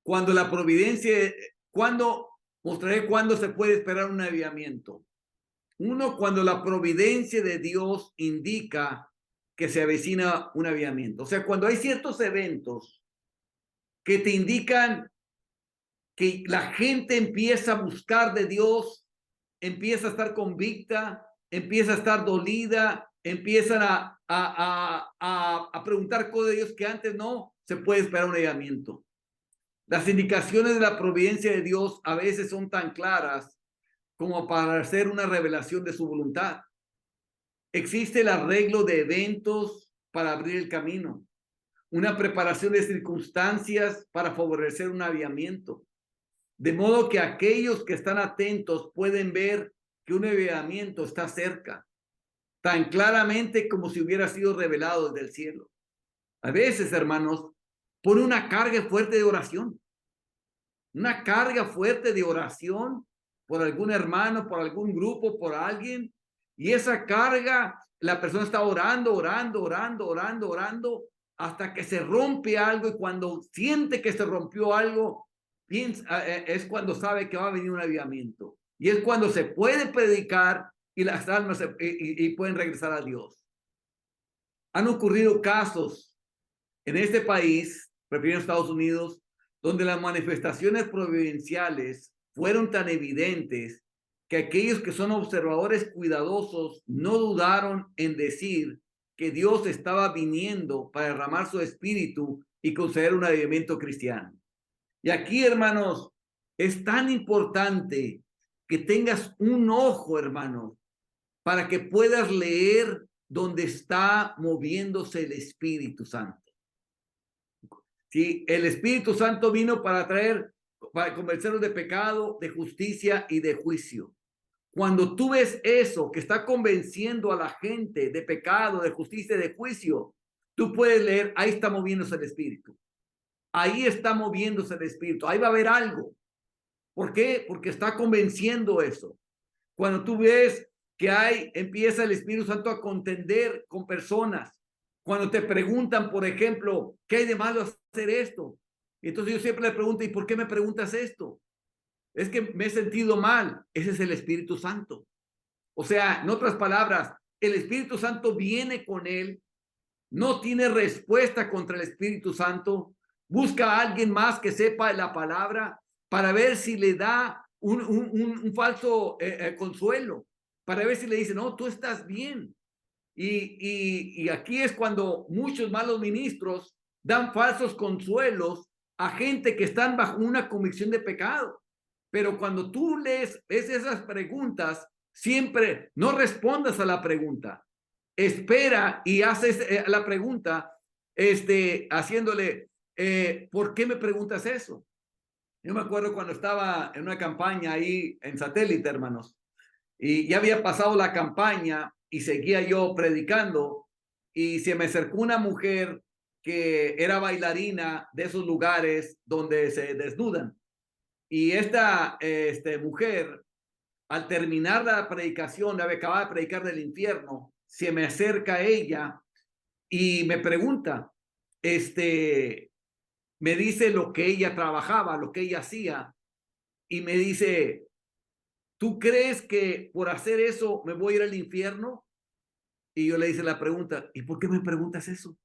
Cuando la providencia, mostraré cuándo se puede esperar un avivamiento. Uno, cuando la providencia de Dios indica que se avecina un avivamiento. O sea, cuando hay ciertos eventos que te indican que la gente empieza a buscar de Dios, empieza a estar convicta, empieza a estar dolida, empiezan a preguntar cosas de Dios que antes no, se puede esperar un avivamiento. Las indicaciones de la providencia de Dios a veces son tan claras como para hacer una revelación de su voluntad. Existe el arreglo de eventos para abrir el camino, una preparación de circunstancias para favorecer un avivamiento, de modo que aquellos que están atentos pueden ver que un avivamiento está cerca, tan claramente como si hubiera sido revelado desde el cielo. A veces, hermanos, pone una carga fuerte de oración, una carga fuerte de oración por algún hermano, por algún grupo, por alguien, y esa carga, la persona está orando, hasta que se rompe algo, y cuando siente que se rompió algo, es cuando sabe que va a venir un avivamiento, y es cuando se puede predicar y las almas y pueden regresar a Dios. Han ocurrido casos en este país, prefiero Estados Unidos, donde las manifestaciones providenciales fueron tan evidentes que aquellos que son observadores cuidadosos no dudaron en decir que Dios estaba viniendo para derramar su espíritu y conceder un avivamiento cristiano. Y aquí, hermanos, es tan importante que tengas un ojo, hermano, para que puedas leer donde está moviéndose el Espíritu Santo. ¿Sí? El Espíritu Santo vino para convencernos de pecado, de justicia y de juicio. Cuando tú ves eso, que está convenciendo a la gente de pecado, de justicia y de juicio, tú puedes leer, ahí está moviéndose el Espíritu. Ahí está moviéndose el Espíritu. Ahí va a haber algo. ¿Por qué? Porque está convenciendo eso. Cuando tú ves que empieza el Espíritu Santo a contender con personas. Cuando te preguntan, por ejemplo, ¿qué hay de malo hacer esto? Entonces yo siempre le pregunto, ¿y por qué me preguntas esto? Es que me he sentido mal. Ese es el Espíritu Santo. O sea, en otras palabras, el Espíritu Santo viene con él, no tiene respuesta contra el Espíritu Santo, busca a alguien más que sepa la palabra para ver si le da un falso consuelo, para ver si le dice, no, tú estás bien. Y aquí es cuando muchos malos ministros dan falsos consuelos a gente que están bajo una convicción de pecado. Pero cuando tú ves esas preguntas, siempre no respondas a la pregunta. Espera y haces la pregunta, haciéndole, ¿por qué me preguntas eso? Yo me acuerdo cuando estaba en una campaña ahí en Satélite, hermanos, y ya había pasado la campaña y seguía yo predicando, y se me acercó una mujer que era bailarina de esos lugares donde se desnudan. Y esta mujer, al terminar la predicación, acababa de predicar del infierno, se me acerca a ella y me pregunta, me dice lo que ella trabajaba, lo que ella hacía, y me dice, ¿tú crees que por hacer eso me voy a ir al infierno? Y yo le hice la pregunta, ¿y por qué me preguntas eso?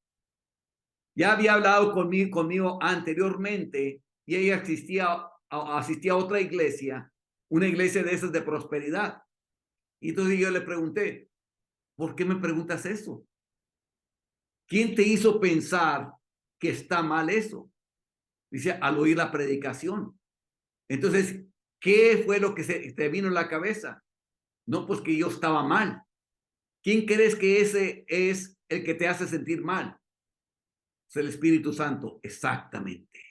Ya había hablado conmigo anteriormente y ella asistía a otra iglesia, una iglesia de esas de prosperidad. Y entonces yo le pregunté, ¿por qué me preguntas eso? ¿Quién te hizo pensar que está mal eso? Dice, al oír la predicación. Entonces, ¿qué fue lo que te vino en la cabeza? No, pues que yo estaba mal. ¿Quién crees que ese es el que te hace sentir mal? Es el Espíritu Santo, exactamente.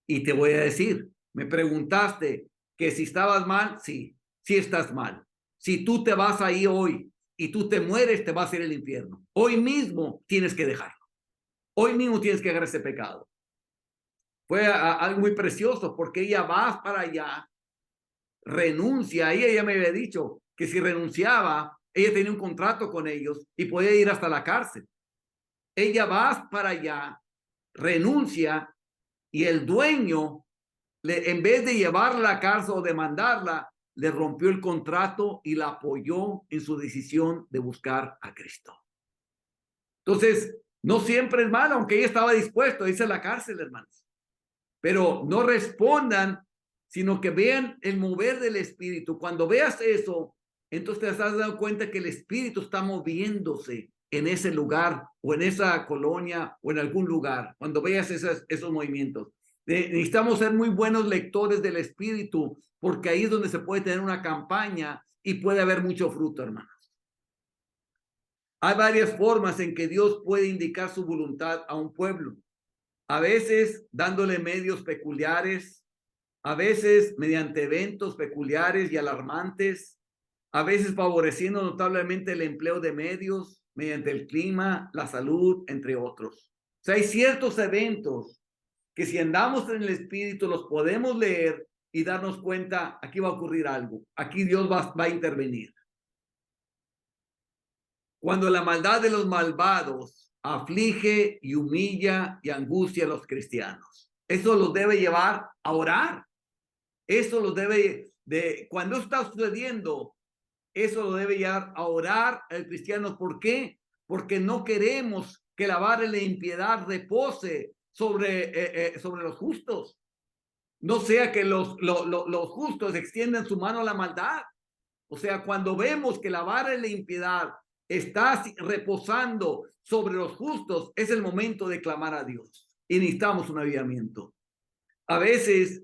Y te voy a decir, me preguntaste que si estabas mal, sí, sí estás mal. Si tú te vas ahí hoy y tú te mueres, te vas a ir al infierno. Hoy mismo tienes que dejarlo. Hoy mismo tienes que dejar ese pecado. Fue algo muy precioso porque ella va para allá, renuncia. Ella me había dicho que si renunciaba, ella tenía un contrato con ellos y podía ir hasta la cárcel. Ella va para allá, renuncia, y el dueño en vez de llevarla a la cárcel o demandarla, le rompió el contrato y la apoyó en su decisión de buscar a Cristo. Entonces, no siempre es malo, aunque ella estaba dispuesta a irse a la cárcel, hermanos. Pero no respondan, sino que vean el mover del Espíritu. Cuando veas eso, entonces te has dado cuenta que el Espíritu está moviéndose en ese lugar o en esa colonia o en algún lugar. Cuando veas esos movimientos. Necesitamos ser muy buenos lectores del Espíritu, porque ahí es donde se puede tener una campaña y puede haber mucho fruto, hermanos. Hay varias formas en que Dios puede indicar su voluntad a un pueblo. A veces dándole medios peculiares, a veces mediante eventos peculiares y alarmantes, a veces favoreciendo notablemente el empleo de medios mediante el clima, la salud, entre otros. O sea, hay ciertos eventos que si andamos en el Espíritu los podemos leer y darnos cuenta, aquí va a ocurrir algo, aquí Dios va a intervenir. Cuando la maldad de los malvados aflige y humilla y angustia a los cristianos, eso los debe llevar a orar. Eso lo debe cuando está sucediendo, eso lo debe llevar a orar el cristiano. ¿Por qué? Porque no queremos que la vara de la impiedad repose sobre los justos. No sea que los justos extiendan su mano a la maldad. O sea, cuando vemos que la vara de la impiedad está reposando sobre los justos, es el momento de clamar a Dios. Y necesitamos un avivamiento. A veces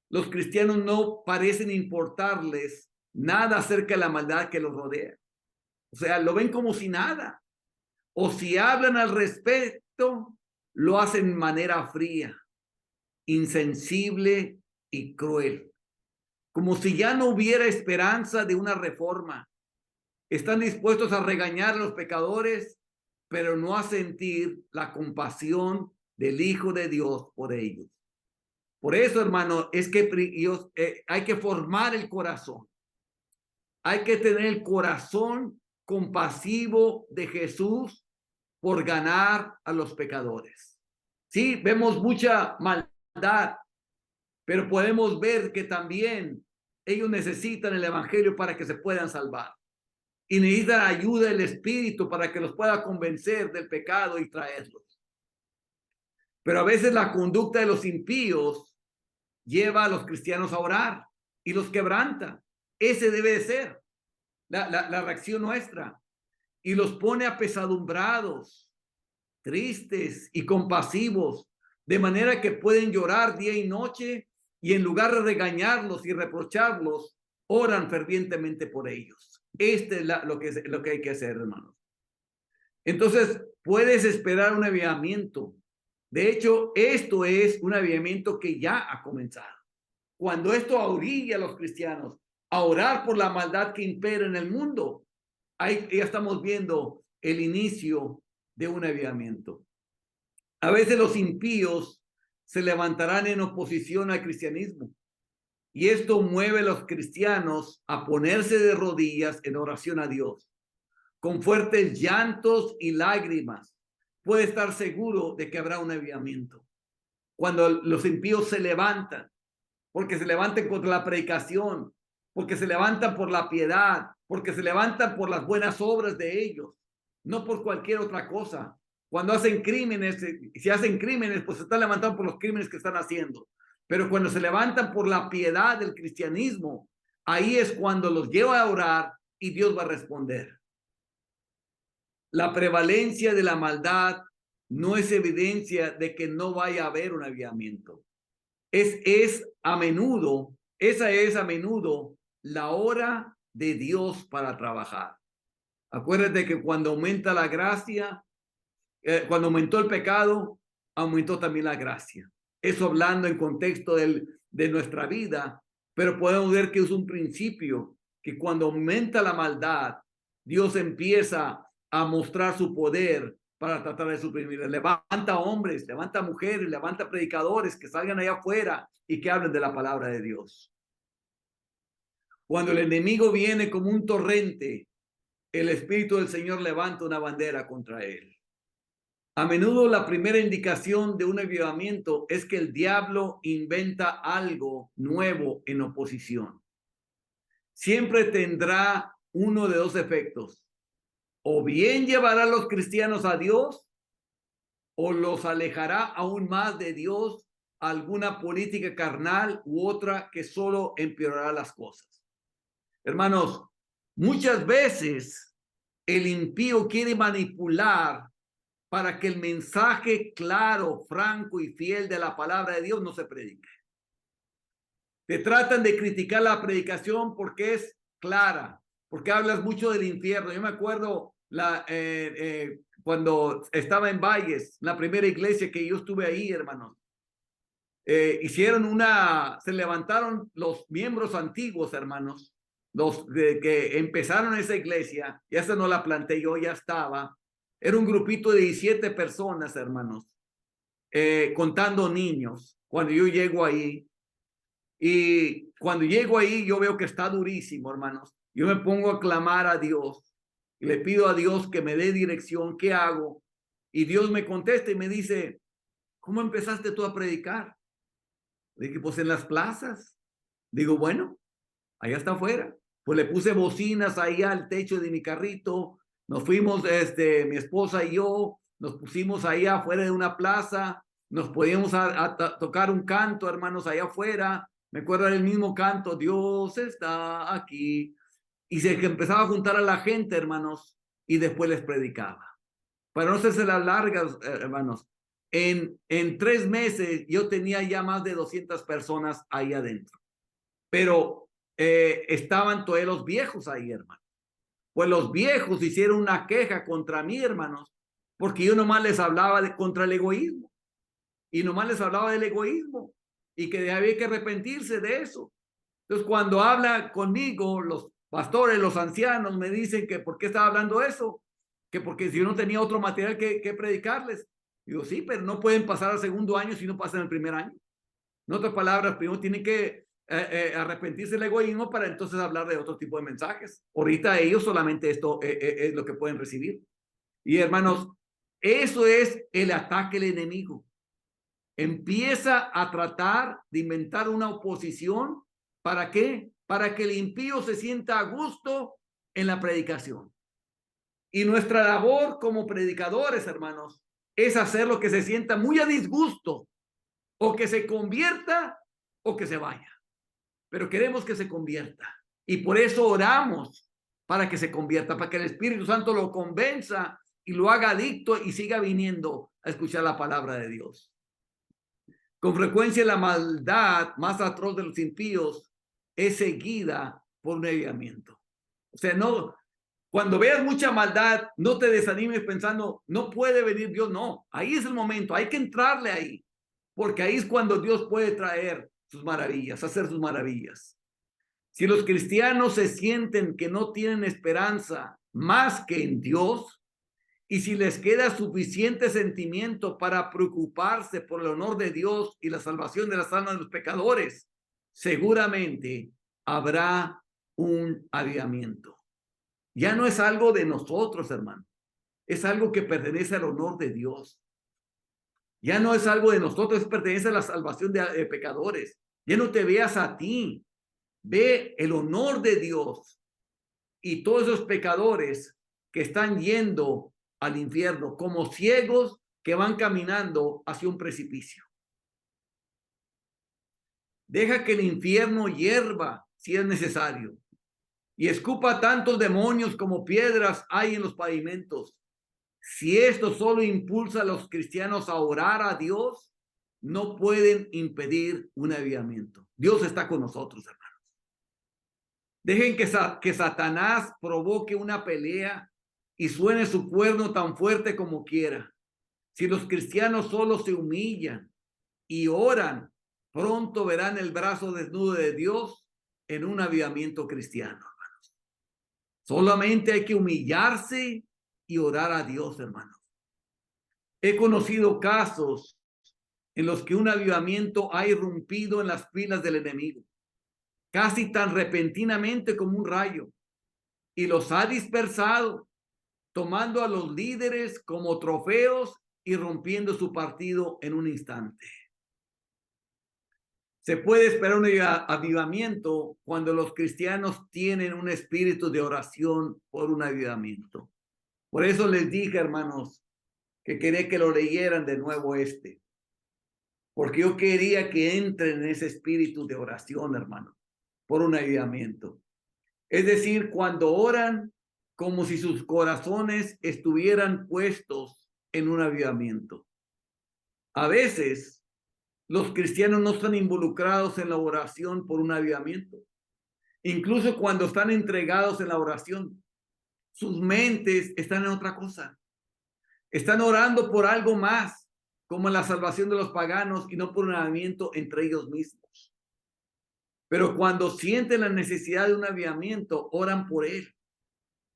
los cristianos no parecen importarles nada acerca de la maldad que los rodea. O sea, lo ven como si nada. O si hablan al respecto, lo hacen de manera fría, insensible y cruel. Como si ya no hubiera esperanza de una reforma. Están dispuestos a regañar a los pecadores, pero no a sentir la compasión del Hijo de Dios por ellos. Por eso, hermano, es que hay que formar el corazón. Hay que tener el corazón compasivo de Jesús por ganar a los pecadores. Sí, vemos mucha maldad, pero podemos ver que también ellos necesitan el evangelio para que se puedan salvar. Y necesitan ayuda del Espíritu para que los pueda convencer del pecado y traerlos. Pero a veces la conducta de los impíos lleva a los cristianos a orar y los quebranta. Ese debe de ser la reacción nuestra. Y los pone apesadumbrados, tristes y compasivos, de manera que pueden llorar día y noche y en lugar de regañarlos y reprocharlos, oran fervientemente por ellos. Este es lo que hay que hacer, hermanos. Entonces, puedes esperar un avivamiento. De hecho, esto es un avivamiento que ya ha comenzado. Cuando esto orilla a los cristianos a orar por la maldad que impera en el mundo, ahí ya estamos viendo el inicio de un avivamiento. A veces los impíos se levantarán en oposición al cristianismo y esto mueve a los cristianos a ponerse de rodillas en oración a Dios. Con fuertes llantos y lágrimas, puede estar seguro de que habrá un avivamiento. Cuando los impíos se levantan, porque se levantan contra la predicación, porque se levantan por la piedad, porque se levantan por las buenas obras de ellos, no por cualquier otra cosa. Cuando hacen crímenes, si hacen crímenes, pues se están levantando por los crímenes que están haciendo. Pero cuando se levantan por la piedad del cristianismo, ahí es cuando los lleva a orar y Dios va a responder. La prevalencia de la maldad no es evidencia de que no vaya a haber un avivamiento. Esa es a menudo la hora de Dios para trabajar. Acuérdate que cuando aumenta la gracia, cuando aumentó el pecado, aumentó también la gracia. Eso hablando en contexto de nuestra vida, pero podemos ver que es un principio, que cuando aumenta la maldad, Dios empieza a mostrar su poder para tratar de suprimir. Levanta hombres, levanta mujeres, levanta predicadores que salgan allá afuera y que hablen de la palabra de Dios. Cuando el enemigo viene como un torrente, el Espíritu del Señor levanta una bandera contra él. A menudo la primera indicación de un avivamiento es que el diablo inventa algo nuevo en oposición. Siempre tendrá uno de dos efectos. O bien llevará a los cristianos a Dios o los alejará aún más de Dios, alguna política carnal u otra que solo empeorará las cosas. Hermanos, muchas veces el impío quiere manipular para que el mensaje claro, franco y fiel de la palabra de Dios no se predique. Te tratan de criticar la predicación porque es clara, porque hablas mucho del infierno. Yo me acuerdo cuando estaba en Valles, la primera iglesia que yo estuve ahí, hermanos. Se levantaron los miembros antiguos, hermanos, los que empezaron esa iglesia, y esa no la planté yo, ya estaba. Era un grupito de 17 personas, hermanos, contando niños, cuando yo llego ahí. Y cuando llego ahí, yo veo que está durísimo, hermanos. Yo me pongo a clamar a Dios. Y le pido a Dios que me dé dirección, ¿qué hago? Y Dios me contesta y me dice, ¿cómo empezaste tú a predicar? Dije, pues en las plazas. Digo, bueno, allá está afuera. Pues le puse bocinas ahí al techo de mi carrito. Nos fuimos, mi esposa y yo, nos pusimos ahí afuera de una plaza. Nos podíamos a tocar un canto, hermanos, allá afuera. Me acuerdo del mismo canto, Dios está aquí. Y se empezaba a juntar a la gente, hermanos, y después les predicaba. Para no hacerse las largas, hermanos, en 3 meses yo tenía ya más de 200 personas ahí adentro. Pero estaban todos los viejos ahí, hermanos. Pues los viejos hicieron una queja contra mí, hermanos, porque yo nomás les hablaba contra el egoísmo. Y nomás les hablaba del egoísmo y que había que arrepentirse de eso. Entonces, cuando habla conmigo, los pastores, los ancianos me dicen que por qué estaba hablando eso, que porque si yo no tenía otro material que predicarles. Digo, sí, pero no pueden pasar al segundo año si no pasan el primer año. En otras palabras, primero tienen que arrepentirse del egoísmo para entonces hablar de otro tipo de mensajes. Ahorita ellos solamente esto es lo que pueden recibir. Y hermanos, eso es el ataque del enemigo. Empieza a tratar de inventar una oposición. ¿Para qué? Para que el impío se sienta a gusto en la predicación. Y nuestra labor como predicadores, hermanos, es hacer lo que se sienta muy a disgusto, o que se convierta o que se vaya. Pero queremos que se convierta. Y por eso oramos para que se convierta, para que el Espíritu Santo lo convenza y lo haga adicto y siga viniendo a escuchar la palabra de Dios. Con frecuencia la maldad más atroz de los impíos es seguida por un avivamiento. O sea, no, cuando veas mucha maldad, no te desanimes pensando, no puede venir Dios. No, ahí es el momento, hay que entrarle ahí, porque ahí es cuando Dios puede traer sus maravillas, hacer sus maravillas. Si los cristianos se sienten que no tienen esperanza más que en Dios, y si les queda suficiente sentimiento para preocuparse por el honor de Dios y la salvación de las almas de los pecadores, seguramente habrá un avivamiento. Ya no es algo de nosotros, hermano. Es algo que pertenece al honor de Dios. Ya no es algo de nosotros, pertenece a la salvación de pecadores. Ya no te veas a ti. Ve el honor de Dios y todos esos pecadores que están yendo al infierno como ciegos que van caminando hacia un precipicio. Deja que el infierno hierva si es necesario y escupa tantos demonios como piedras hay en los pavimentos. Si esto solo impulsa a los cristianos a orar a Dios, no pueden impedir un avivamiento. Dios está con nosotros, hermanos. Dejen que Satanás provoque una pelea y suene su cuerno tan fuerte como quiera. Si los cristianos solo se humillan y oran, pronto verán el brazo desnudo de Dios en un avivamiento cristiano, hermanos. Solamente hay que humillarse y orar a Dios, hermanos. He conocido casos en los que un avivamiento ha irrumpido en las filas del enemigo, casi tan repentinamente como un rayo, y los ha dispersado, tomando a los líderes como trofeos y rompiendo su partido en un instante. Se puede esperar un avivamiento cuando los cristianos tienen un espíritu de oración por un avivamiento. Por eso les dije, hermanos, que quería que lo leyeran de nuevo porque yo quería que entren en ese espíritu de oración, hermano, por un avivamiento. Es decir, cuando oran como si sus corazones estuvieran puestos en un avivamiento. A veces los cristianos no están involucrados en la oración por un avivamiento. Incluso cuando están entregados en la oración, sus mentes están en otra cosa. Están orando por algo más, como la salvación de los paganos y no por un avivamiento entre ellos mismos. Pero cuando sienten la necesidad de un avivamiento, oran por él.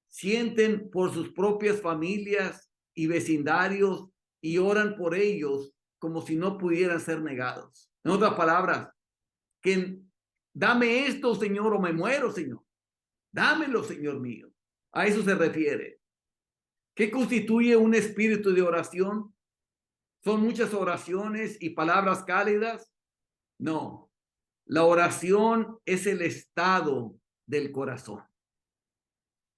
Sienten por sus propias familias y vecindarios y oran por ellos como si no pudieran ser negados. En otras palabras, que dame esto, Señor, o me muero, Señor. Dámelo, Señor mío. A eso se refiere. ¿Qué constituye un espíritu de oración? ¿Son muchas oraciones y palabras cálidas? No. La oración es el estado del corazón.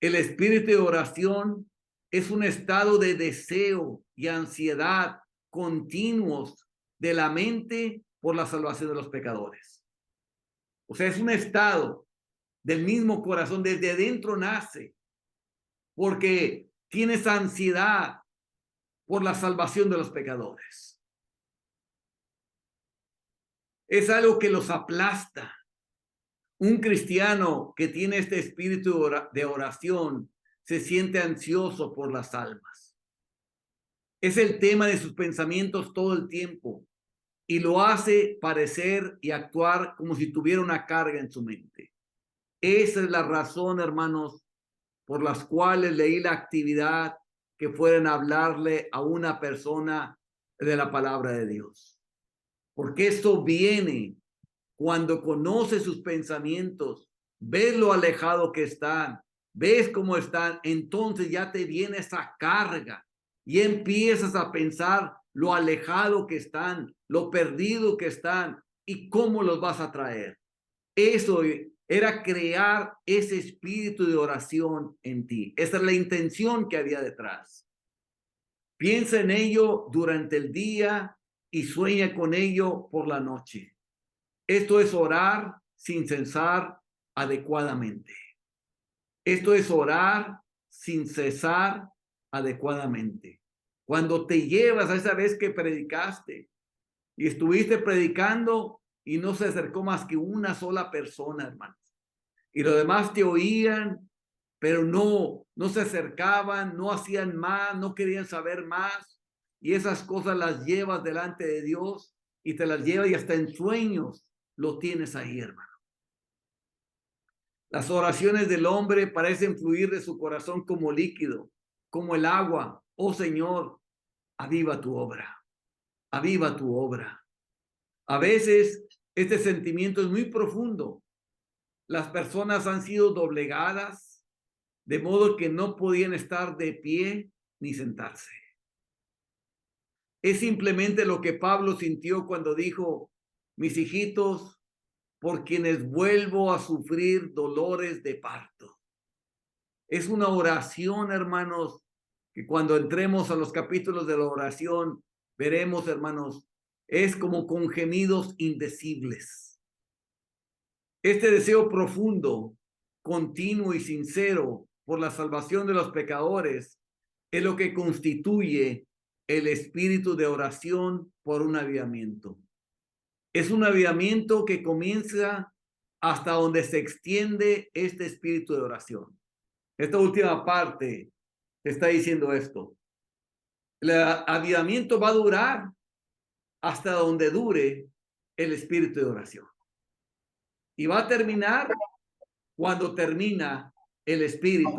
El espíritu de oración es un estado de deseo y ansiedad continuos de la mente por la salvación de los pecadores. O sea, es un estado del mismo corazón, desde adentro nace, porque tienes ansiedad por la salvación de los pecadores. Es algo que los aplasta. Un cristiano que tiene este espíritu de oración se siente ansioso por las almas. Es el tema de sus pensamientos todo el tiempo y lo hace parecer y actuar como si tuviera una carga en su mente. Esa es la razón, hermanos, por las cuales leí la actividad que fueran a hablarle a una persona de la palabra de Dios. Porque esto viene cuando conoces sus pensamientos, ves lo alejado que están, ves cómo están, entonces ya te viene esa carga y empiezas a pensar lo alejado que están, lo perdido que están y cómo los vas a traer. Eso era crear ese espíritu de oración en ti. Esa es la intención que había detrás. Piensa en ello durante el día y sueña con ello por la noche. Esto es orar sin cesar adecuadamente. Esto es orar sin cesar adecuadamente. Cuando te llevas a esa vez que predicaste y estuviste predicando y no se acercó más que una sola persona, hermanos. Y los demás te oían, pero no se acercaban, no hacían más, no querían saber más. Y esas cosas las llevas delante de Dios y te las llevas y hasta en sueños lo tienes ahí, hermano. Las oraciones del hombre parecen fluir de su corazón como líquido, como el agua. Oh Señor, aviva tu obra, aviva tu obra. A veces este sentimiento es muy profundo. Las personas han sido doblegadas, de modo que no podían estar de pie ni sentarse. Es simplemente lo que Pablo sintió cuando dijo, mis hijitos, por quienes vuelvo a sufrir dolores de parto. Es una oración, hermanos, que cuando entremos a los capítulos de la oración, veremos, hermanos, es como con gemidos indecibles. Este deseo profundo, continuo y sincero por la salvación de los pecadores es lo que constituye el espíritu de oración por un avivamiento. Es un avivamiento que comienza hasta donde se extiende este espíritu de oración. Esta última parte está diciendo esto. El avivamiento va a durar hasta donde dure el espíritu de oración. Y va a terminar cuando termina el espíritu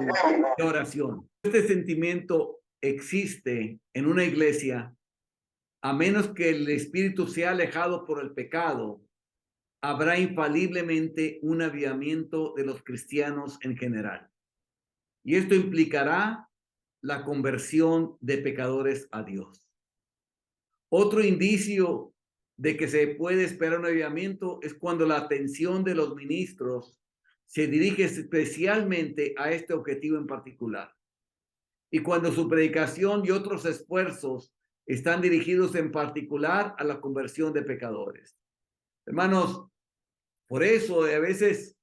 de oración. Este sentimiento existe en una iglesia a menos que el espíritu sea alejado por el pecado. Habrá infaliblemente un avivamiento de los cristianos en general. Y esto implicará la conversión de pecadores a Dios. Otro indicio de que se puede esperar un avivamiento es cuando la atención de los ministros se dirige especialmente a este objetivo en particular. Y cuando su predicación y otros esfuerzos están dirigidos en particular a la conversión de pecadores. Hermanos, por eso a veces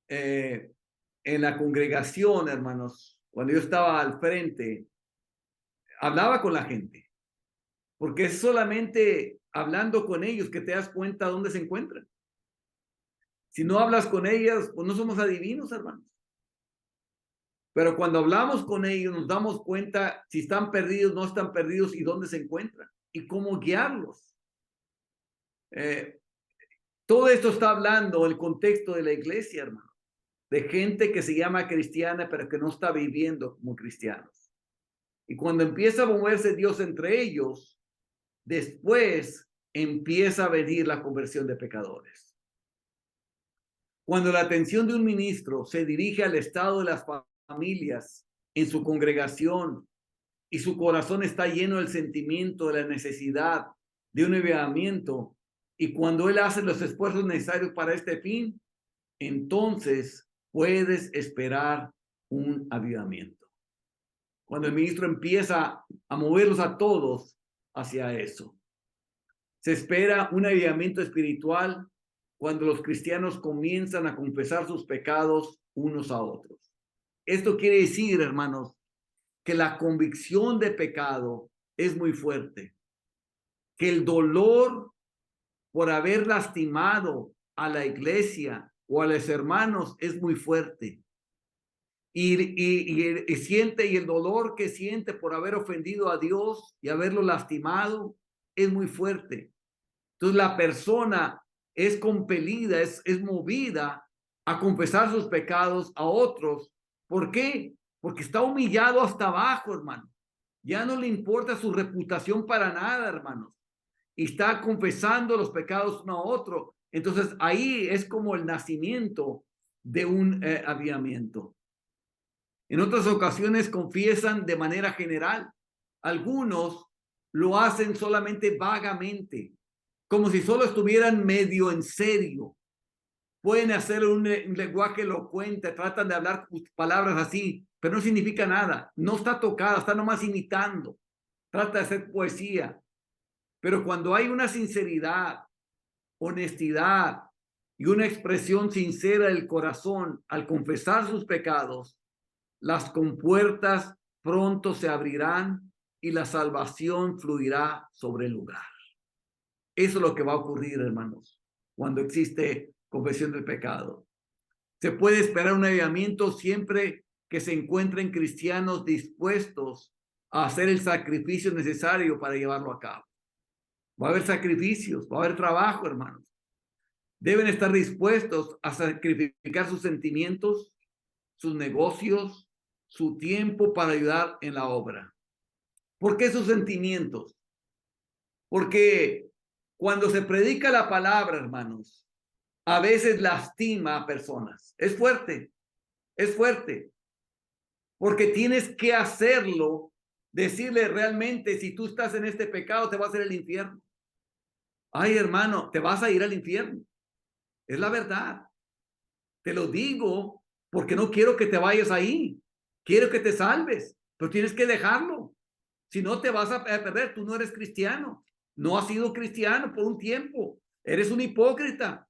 en la congregación, hermanos, cuando yo estaba al frente, hablaba con la gente, porque es solamente hablando con ellos que te das cuenta dónde se encuentran. Si no hablas con ellas, pues no somos adivinos, hermanos. Pero cuando hablamos con ellos, nos damos cuenta si están perdidos, no están perdidos y dónde se encuentran y cómo guiarlos. Todo esto está hablando el contexto de la iglesia, hermano, de gente que se llama cristiana, pero que no está viviendo como cristianos. Y cuando empieza a moverse Dios entre ellos, después empieza a venir la conversión de pecadores. Cuando la atención de un ministro se dirige al estado de las familias en su congregación y su corazón está lleno del sentimiento de la necesidad de un avivamiento, y cuando él hace los esfuerzos necesarios para este fin, entonces puedes esperar un avivamiento. Cuando el ministro empieza a moverlos a todos hacia eso. Se espera un avivamiento espiritual cuando los cristianos comienzan a confesar sus pecados unos a otros. Esto quiere decir, hermanos, que la convicción de pecado es muy fuerte, que el dolor por haber lastimado a la iglesia o a los hermanos es muy fuerte. Y el dolor que siente por haber ofendido a Dios y haberlo lastimado es muy fuerte. Entonces la persona es compelida, es movida a confesar sus pecados a otros. ¿Por qué? Porque está humillado hasta abajo, hermano. Ya no le importa su reputación para nada, hermanos. Y está confesando los pecados uno a otro. Entonces ahí es como el nacimiento de un avivamiento. En otras ocasiones confiesan de manera general. Algunos lo hacen solamente vagamente, como si solo estuvieran medio en serio. Pueden hacer un lenguaje elocuente, tratan de hablar palabras así, pero no significa nada. No está tocada, está nomás imitando. Trata de hacer poesía. Pero cuando hay una sinceridad, honestidad y una expresión sincera del corazón al confesar sus pecados, las compuertas pronto se abrirán y la salvación fluirá sobre el lugar. Eso es lo que va a ocurrir, hermanos, cuando existe confesión del pecado. Se puede esperar un avivamiento siempre que se encuentren cristianos dispuestos a hacer el sacrificio necesario para llevarlo a cabo. Va a haber sacrificios, va a haber trabajo, hermanos. Deben estar dispuestos a sacrificar sus sentimientos, sus negocios, su tiempo para ayudar en la obra. ¿Por qué sus sentimientos? Porque cuando se predica la palabra, hermanos, a veces lastima a personas. Es fuerte, porque tienes que hacerlo, decirle realmente, si tú estás en este pecado, te vas a ir al infierno. Ay, hermano, te vas a ir al infierno. Es la verdad. Te lo digo porque no quiero que te vayas ahí. Quiero que te salves, pero tienes que dejarlo. Si no, te vas a perder. Tú no eres cristiano. No has sido cristiano por un tiempo. Eres un hipócrita.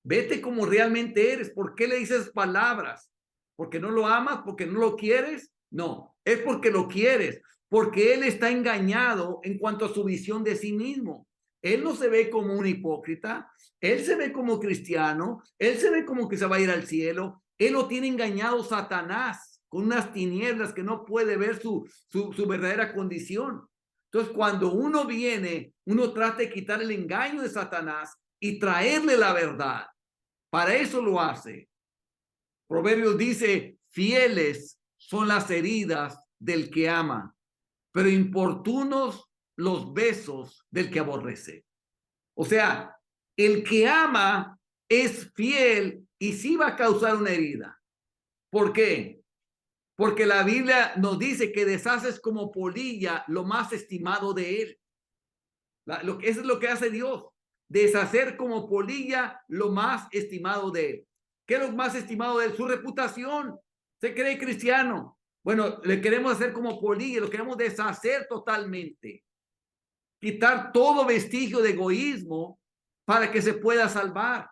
Vete como realmente eres. ¿Por qué le dices palabras? ¿Porque no lo amas? ¿Porque no lo quieres? No, es porque lo quieres. Porque él está engañado en cuanto a su visión de sí mismo. Él no se ve como un hipócrita. Él se ve como cristiano. Él se ve como que se va a ir al cielo. Él lo tiene engañado Satanás con unas tinieblas que no puede ver su verdadera condición. Entonces, cuando uno viene, uno trata de quitar el engaño de Satanás y traerle la verdad. Para eso lo hace. Proverbios dice, fieles son las heridas del que ama, pero importunos los besos del que aborrece. O sea, el que ama es fiel y sí va a causar una herida. ¿Por qué? Porque la Biblia nos dice que deshaces como polilla lo más estimado de él. Eso es lo que hace Dios. Deshacer como polilla lo más estimado de él. ¿Qué es lo más estimado de él? Su reputación. Se cree cristiano. Bueno, le queremos hacer como polilla, lo queremos deshacer totalmente. Quitar todo vestigio de egoísmo para que se pueda salvar.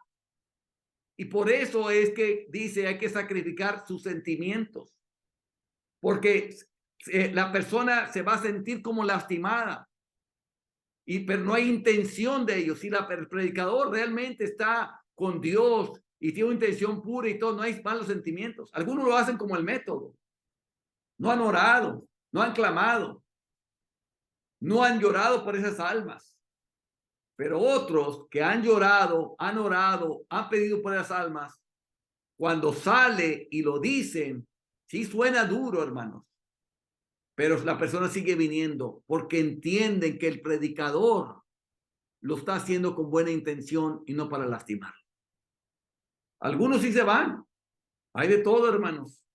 Y por eso es que dice hay que sacrificar sus sentimientos. Porque la persona se va a sentir como lastimada. Pero no hay intención de ellos. Si el predicador realmente está con Dios y tiene una intención pura y todo, no hay malos sentimientos. Algunos lo hacen como el método. No han orado, no han clamado, no han llorado por esas almas. Pero otros que han llorado, han orado, han pedido por esas almas, cuando sale y lo dicen, sí suena duro, hermanos. Pero la persona sigue viniendo porque entienden que el predicador lo está haciendo con buena intención y no para lastimar. Algunos sí se van. Hay de todo, hermanos.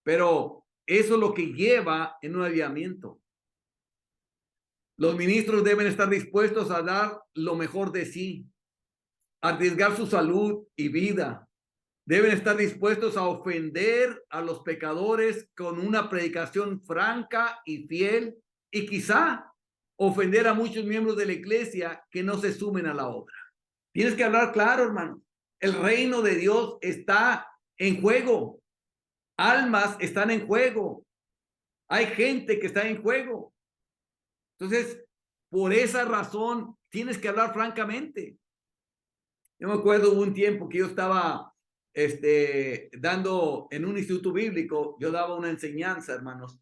Pero eso es lo que lleva en un avivamiento. Los ministros deben estar dispuestos a dar lo mejor de sí, arriesgar su salud y vida. Deben estar dispuestos a ofender a los pecadores con una predicación franca y fiel y quizá ofender a muchos miembros de la iglesia que no se sumen a la obra. Tienes que hablar claro, hermano. El reino de Dios está en juego. Almas están en juego. Hay gente que está en juego. Entonces, por esa razón, tienes que hablar francamente. Yo me acuerdo un tiempo que yo estaba dando en un instituto bíblico, yo daba una enseñanza, hermanos,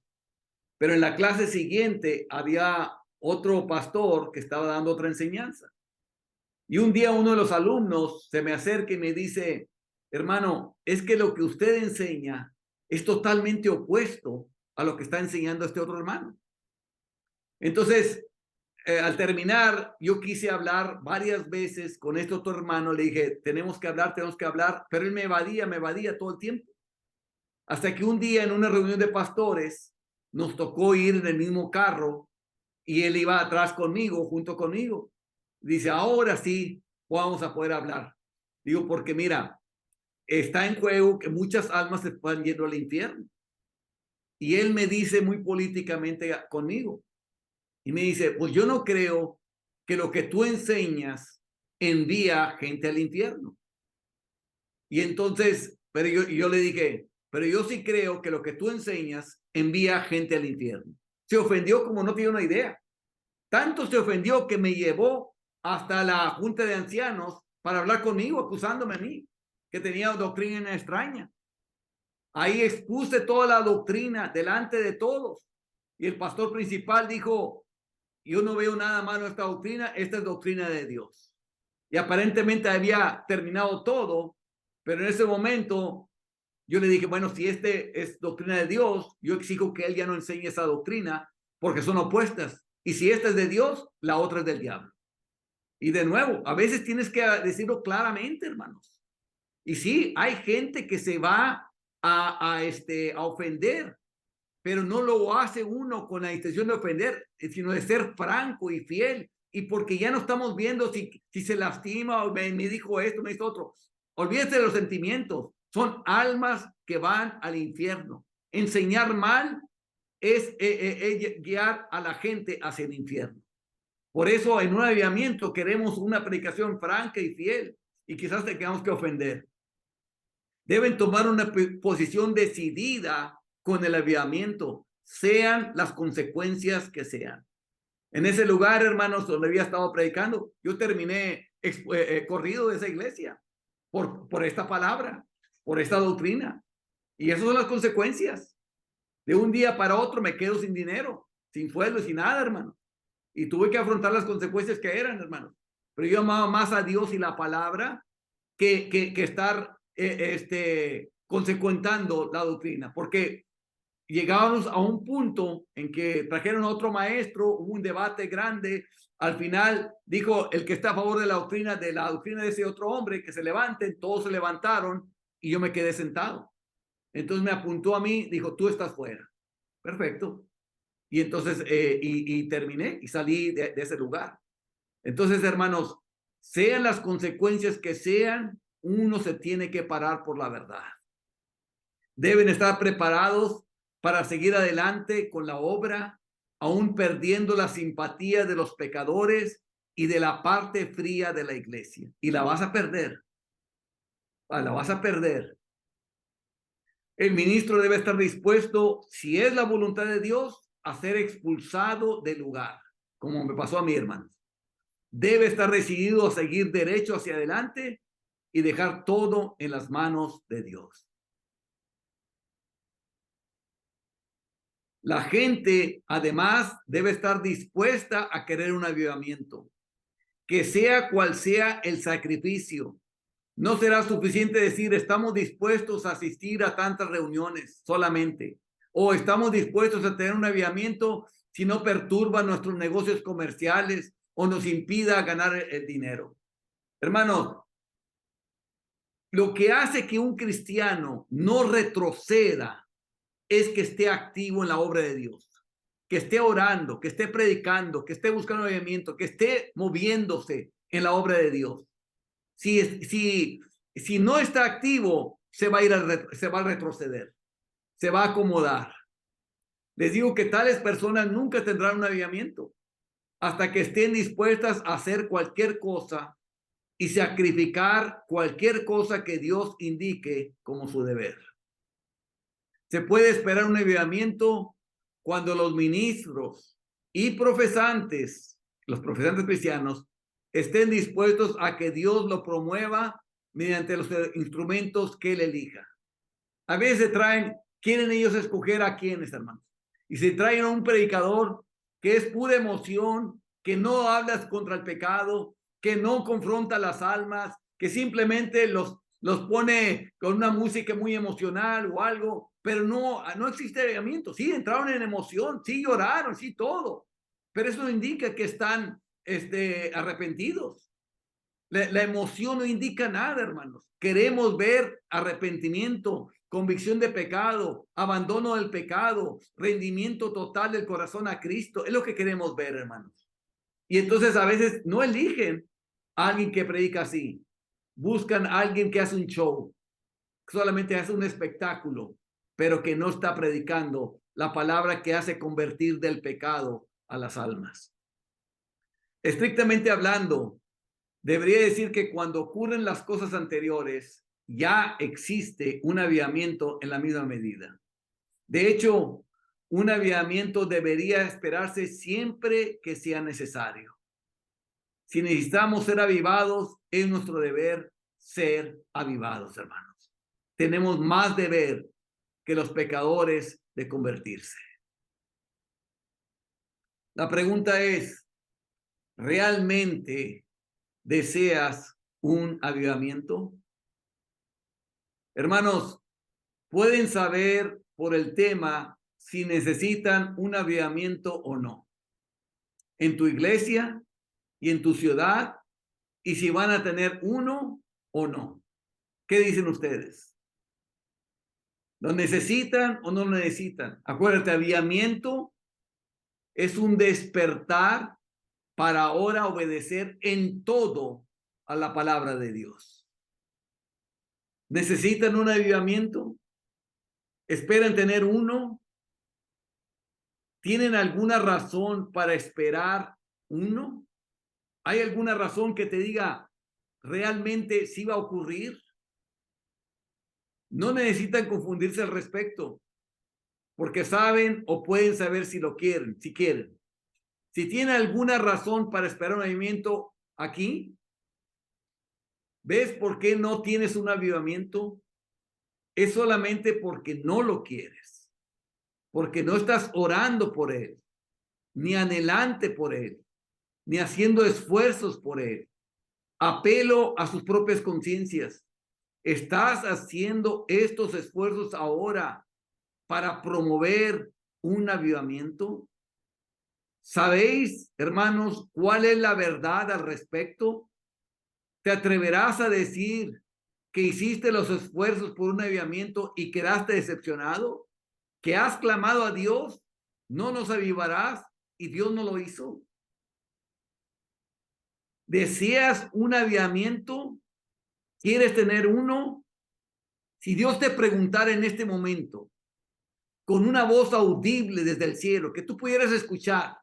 pero en la clase siguiente había otro pastor que estaba dando otra enseñanza. Y un día uno de los alumnos se me acerca y me dice, hermano, es que lo que usted enseña es totalmente opuesto a lo que está enseñando este otro hermano. Entonces, al terminar, yo quise hablar varias veces con este otro hermano. Le dije, tenemos que hablar, pero él me evadía todo el tiempo. Hasta que un día en una reunión de pastores nos tocó ir en el mismo carro y él iba atrás conmigo, junto conmigo. Dice, ahora sí vamos a poder hablar. Digo, porque mira, está en juego que muchas almas se puedan yendo al infierno. Y él me dice muy políticamente conmigo. Y me dice, pues yo no creo que lo que tú enseñas envía gente al infierno. Y entonces, pero yo le dije, pero yo sí creo que lo que tú enseñas envía gente al infierno. Se ofendió como no tiene una idea. Tanto se ofendió que me llevó hasta la junta de ancianos para hablar conmigo, acusándome a mí, que tenía doctrina extraña. Ahí expuse toda la doctrina delante de todos. Y el pastor principal dijo, yo no veo nada malo en esta es doctrina de Dios. Y aparentemente había terminado todo, pero en ese momento yo le dije, bueno, si es doctrina de Dios, yo exijo que él ya no enseñe esa doctrina porque son opuestas. Y si esta es de Dios, la otra es del diablo. Y de nuevo, a veces tienes que decirlo claramente, hermanos. Y sí, hay gente que se va a ofender, pero no lo hace uno con la intención de ofender, sino de ser franco y fiel. Y porque ya no estamos viendo si se lastima o me dijo esto, me dijo otro. Olvídate de los sentimientos. Son almas que van al infierno. Enseñar mal es guiar a la gente hacia el infierno. Por eso en un avivamiento queremos una predicación franca y fiel y quizás tengamos que ofender. Deben tomar una posición decidida con el avivamiento, sean las consecuencias que sean. En ese lugar, hermanos, donde había estado predicando, yo terminé corrido de esa iglesia por esta palabra, por esta doctrina. Y esas son las consecuencias. De un día para otro me quedo sin dinero, sin sueldo, sin nada, hermano. Y tuve que afrontar las consecuencias que eran, hermano. Pero yo amaba más a Dios y la palabra que estar consecuentando la doctrina, porque llegábamos a un punto en que trajeron a otro maestro, hubo un debate grande, al final dijo el que está a favor de la doctrina de ese otro hombre, que se levanten, todos se levantaron y yo me quedé sentado. Entonces me apuntó a mí, dijo, tú estás fuera. Perfecto. Y entonces, y terminé y salí de ese lugar. Entonces, hermanos, sean las consecuencias que sean, uno se tiene que parar por la verdad. Deben estar preparados para seguir adelante con la obra, aún perdiendo la simpatía de los pecadores y de la parte fría de la iglesia. Y la vas a perder. La vas a perder. El ministro debe estar dispuesto, si es la voluntad de Dios, a ser expulsado del lugar, como me pasó a mi hermano. Debe estar decidido a seguir derecho hacia adelante y dejar todo en las manos de Dios. La gente, además, debe estar dispuesta a querer un avivamiento, que sea cual sea el sacrificio. No será suficiente decir, estamos dispuestos a asistir a tantas reuniones solamente, o estamos dispuestos a tener un avivamiento si no perturba nuestros negocios comerciales o nos impida ganar el dinero. Hermanos, lo que hace que un cristiano no retroceda es que esté activo en la obra de Dios, que esté orando, que esté predicando, que esté buscando avivamiento, que esté moviéndose en la obra de Dios. Si no está activo, se va a retroceder, se va a acomodar. Les digo que tales personas nunca tendrán un avivamiento hasta que estén dispuestas a hacer cualquier cosa y sacrificar cualquier cosa que Dios indique como su deber. Se puede esperar un avivamiento cuando los ministros y profesantes, los profesantes cristianos, estén dispuestos a que Dios lo promueva mediante los instrumentos que él elija. A veces quieren ellos escoger a quiénes, hermanos. Y se traen a un predicador que es pura emoción, que no hablas contra el pecado, que no confronta las almas, que simplemente los pone con una música muy emocional o algo, pero no existe avivamiento. Sí, entraron en emoción, sí lloraron, sí todo, pero eso no indica que están arrepentidos. La emoción no indica nada, hermanos. Queremos ver arrepentimiento, convicción de pecado, abandono del pecado, rendimiento total del corazón a Cristo. Es lo que queremos ver, hermanos. Y entonces a veces no eligen a alguien que predica así. Buscan a alguien que hace un show, solamente hace un espectáculo, pero que no está predicando la palabra que hace convertir del pecado a las almas. Estrictamente hablando, debería decir que cuando ocurren las cosas anteriores, ya existe un avivamiento en la misma medida. De hecho, un avivamiento debería esperarse siempre que sea necesario. Si necesitamos ser avivados, es nuestro deber ser avivados, hermanos. Tenemos más deber que los pecadores de convertirse. La pregunta es, ¿realmente deseas un avivamiento? Hermanos, pueden saber por el tema si necesitan un avivamiento o no. En tu iglesia y en tu ciudad, y si van a tener uno o no. ¿Qué dicen ustedes? ¿Lo necesitan o no lo necesitan? Acuérdate, avivamiento es un despertar para ahora obedecer en todo a la palabra de Dios. ¿Necesitan un avivamiento? ¿Esperan tener uno? ¿Tienen alguna razón para esperar uno? ¿Hay alguna razón que te diga realmente si va a ocurrir? No necesitan confundirse al respecto, porque saben o pueden saber si lo quieren, si quieren. Si tienen alguna razón para esperar un avivamiento aquí, ¿ves por qué no tienes un avivamiento? Es solamente porque no lo quieres, porque no estás orando por él, ni anhelante por él, ni haciendo esfuerzos por él. Apelo a sus propias conciencias. ¿Estás haciendo estos esfuerzos ahora para promover un avivamiento? ¿Sabéis, hermanos, cuál es la verdad al respecto? ¿Te atreverás a decir que hiciste los esfuerzos por un avivamiento y quedaste decepcionado? ¿Que has clamado a Dios? ¿No nos avivarás? ¿Y Dios no lo hizo? ¿Deseas un avivamiento? ¿Quieres tener uno? Si Dios te preguntara en este momento, con una voz audible desde el cielo, que tú pudieras escuchar,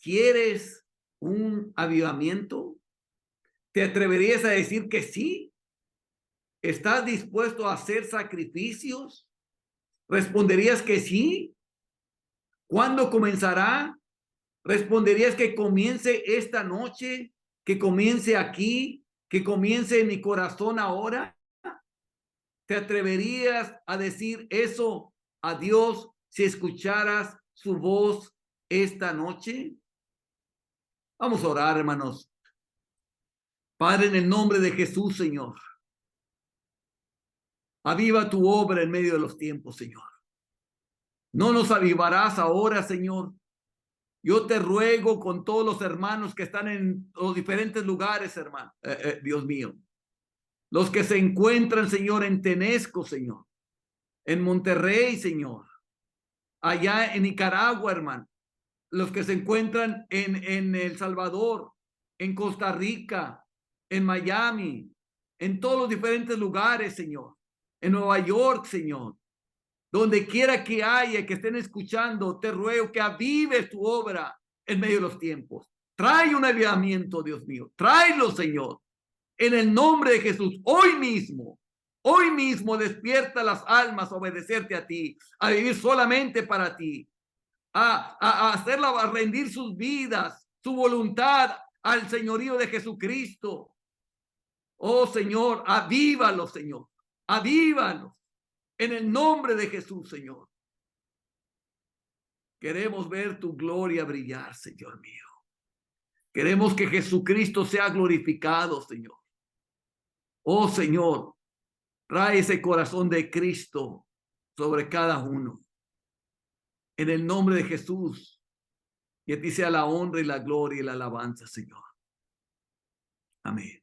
¿quieres un avivamiento? ¿Te atreverías a decir que sí? ¿Estás dispuesto a hacer sacrificios? ¿Responderías que sí? ¿Cuándo comenzará? ¿Responderías que comience esta noche? ¿Que comience aquí? ¿Que comience en mi corazón ahora? ¿Te atreverías a decir eso a Dios si escucharas su voz esta noche? Vamos a orar, hermanos. Padre, en el nombre de Jesús, Señor, aviva tu obra en medio de los tiempos, Señor. No nos avivarás ahora, Señor. Yo te ruego con todos los hermanos que están en los diferentes lugares, hermano, Dios mío. Los que se encuentran, Señor, en Tenexco, Señor. En Monterrey, Señor. Allá en Nicaragua, hermano. Los que se encuentran en El Salvador, en Costa Rica, en Miami, en todos los diferentes lugares, Señor. En Nueva York, Señor. Donde quiera que haya, que estén escuchando, te ruego que avives tu obra en medio de los tiempos. Trae un avivamiento, Dios mío. Tráelo, Señor. En el nombre de Jesús, hoy mismo despierta las almas a obedecerte a ti, a vivir solamente para ti, a hacerla, a rendir sus vidas, su voluntad al señorío de Jesucristo. Oh Señor, avívalos, Señor, avívalos en el nombre de Jesús, Señor. Queremos ver tu gloria brillar, Señor mío. Queremos que Jesucristo sea glorificado, Señor. Oh Señor, trae ese corazón de Cristo sobre cada uno. En el nombre de Jesús, y a ti sea la honra y la gloria y la alabanza, Señor. Amén.